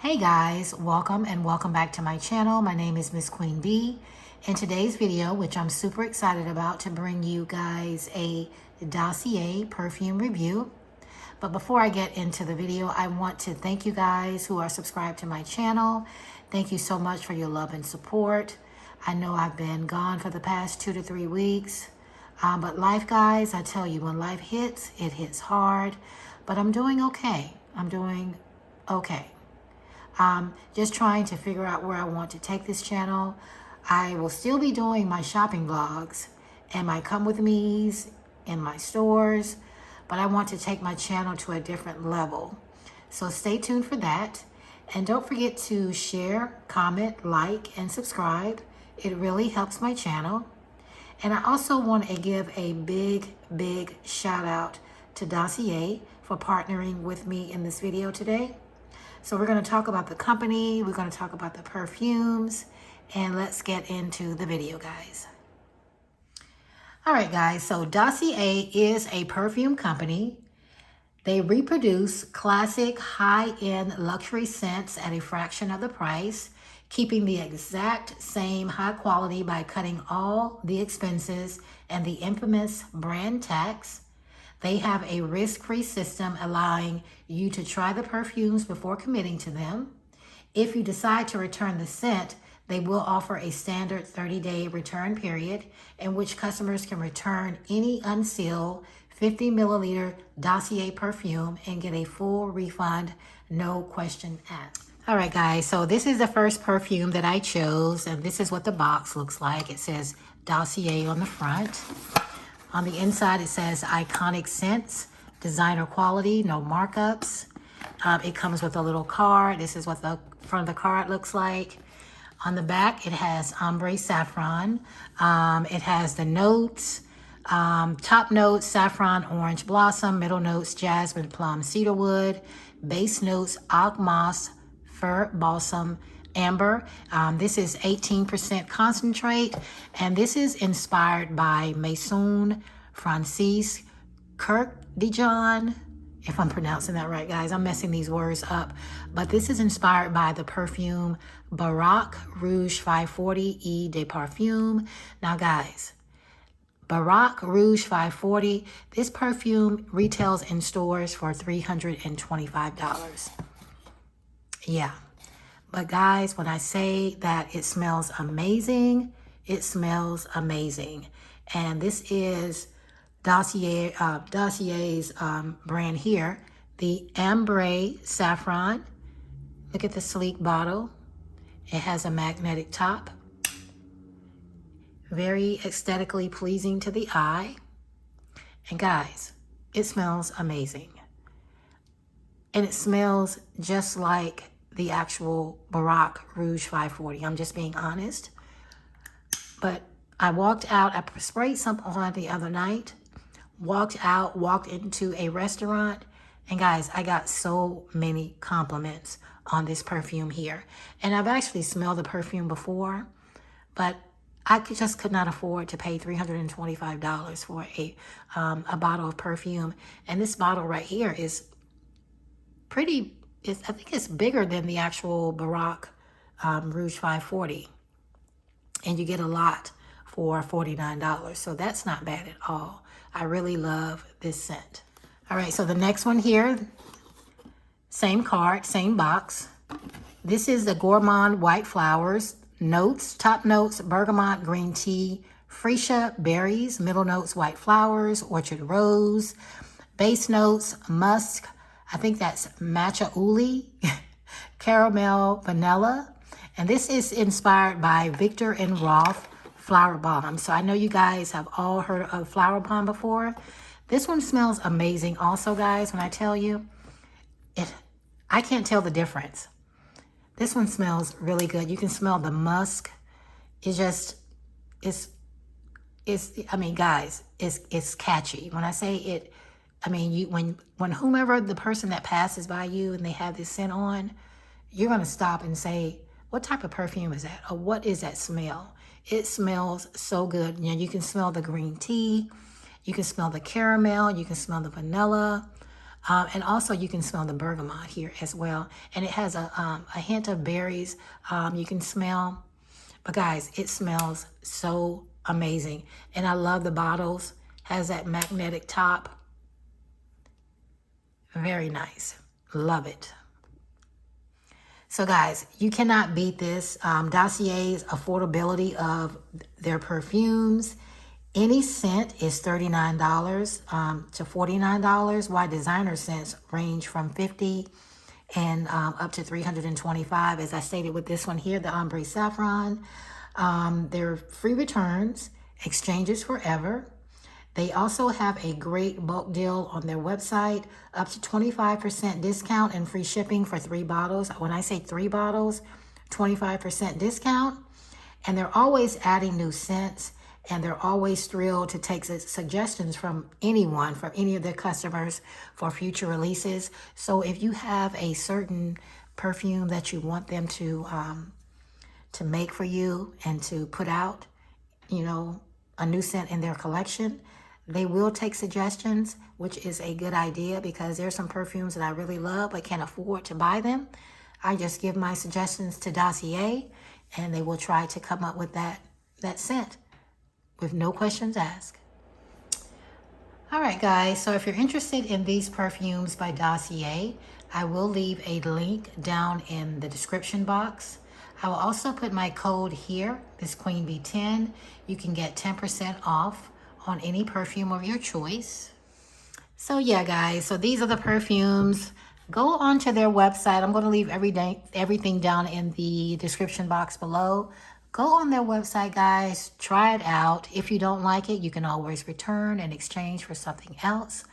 Hey guys, welcome and welcome back to my channel. My name is Miss Queen B. In today's video, which I'm super excited about to bring you guys a Dossier perfume review. But before I get into the video, I want to thank you guys who are subscribed to my channel. Thank you so much for your love and support. I know I've been gone for the past 2 to 3 weeks. But life, guys, I tell you, when life hits, it hits hard. But I'm doing okay. I'm doing okay. Just trying to figure out where I want to take this channel. I will still be doing my shopping vlogs and my come with me's in my stores, but I want to take my channel to a different level. So stay tuned for that. And don't forget to share, comment, like, and subscribe. It really helps my channel. And I also want to give a big shout out to Dossier for partnering with me in this video today. So we're going to talk about the company, we're going to talk about the perfumes, and let's get into the video, guys. All right, guys, so Dossier is a perfume company. They reproduce classic high-end luxury scents at a fraction of the price, keeping the exact same high quality by cutting all the expenses and the infamous brand tax. They have a risk-free system allowing you to try the perfumes before committing to them. If you decide to return the scent, they will offer a standard 30-day return period in which customers can return any unsealed 50 milliliter Dossier perfume and get a full refund, no question asked. All right, guys, so this is the first perfume that I chose, and this is what the box looks like. It says Dossier on the front. On the inside, it says iconic scents, designer quality, no markups. It comes with a little card. This is what the front of the card looks like. On the back, it has ombre saffron. It has the notes. Top notes, saffron, orange blossom. Middle notes, jasmine, plum, cedarwood. Base notes, oak moss, fir balsam, amber. This is 18% concentrate, and this is inspired by Maison Francis Kirk Dijon. If I'm pronouncing that right, guys, I'm messing these words up. But this is inspired by the perfume Barack Rouge 540 Eau de Parfum. Now, guys, Barack Rouge 540, this perfume retails in stores for $325. Yeah. But guys, when I say that it smells amazing, it smells amazing. And this is Dossier's brand here, the Ambre Saffron. Look at the sleek bottle. It has a magnetic top. Very aesthetically pleasing to the eye. And guys, it smells amazing. And it smells just like the actual Barack Rouge 540. I'm just being honest. But I walked out, I sprayed some on the other night, walked into a restaurant, and guys, I got so many compliments on this perfume here. And I've actually smelled the perfume before, but I just could not afford to pay $325 for a bottle of perfume. And this bottle right here is pretty, I think it's bigger than the actual Barack Rouge 540. And you get a lot for $49. So that's not bad at all. I really love this scent. All right, so the next one here, same card, same box. This is the Gourmand White Flowers. Notes, top notes, bergamot, green tea, freesia, berries. Middle notes, white flowers, orchard rose. Base notes, musk. I think that's matcha-uli, caramel, vanilla. And this is inspired by Viktor and Rolf Flower Bomb. So I know you guys have all heard of Flower Bomb before. This one smells amazing also, guys. When I tell you, I can't tell the difference. This one smells really good. You can smell the musk. I mean, guys, it's catchy. When I say it, I mean, when whomever the person that passes by you and they have this scent on, you're going to stop and say, what type of perfume is that? Or what is that smell? It smells so good. You know, you can smell the green tea. You can smell the caramel. You can smell the vanilla. And also you can smell the bergamot here as well. And it has a hint of berries you can smell. But guys, it smells so amazing. And I love the bottles. Has that magnetic top. Very nice. Love it. So guys, you cannot beat this. Dossier's affordability of their perfumes. Any scent is $39 to $49, while designer scents range from $50 and up to $325. As I stated with this one here, the Ombre Saffron. There are free returns, exchanges forever. They also have a great bulk deal on their website, up to 25% discount and free shipping for 3 bottles. When I say 3 bottles, 25% discount. And they're always adding new scents, and they're always thrilled to take suggestions from anyone, from any of their customers for future releases. So if you have a certain perfume that you want them to make for you and to put out, you know, a new scent in their collection, they will take suggestions, which is a good idea because there's some perfumes that I really love but can't afford to buy them. I just give my suggestions to Dossier, and they will try to come up with that scent with no questions asked. All right, guys, so if you're interested in these perfumes by Dossier, I will leave a link down in the description box. I will also put my code here, this Queen Bee 10. You can get 10% off on any perfume of your choice. So yeah, guys, so these are the perfumes. Go onto their website. I'm going to leave everything down in the description box below. Go on their website, guys. Try it out. If you don't like it, you can always return and exchange for something else.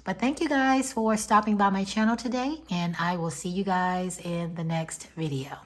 But thank you guys for stopping by my channel today, and I will see you guys in the next video.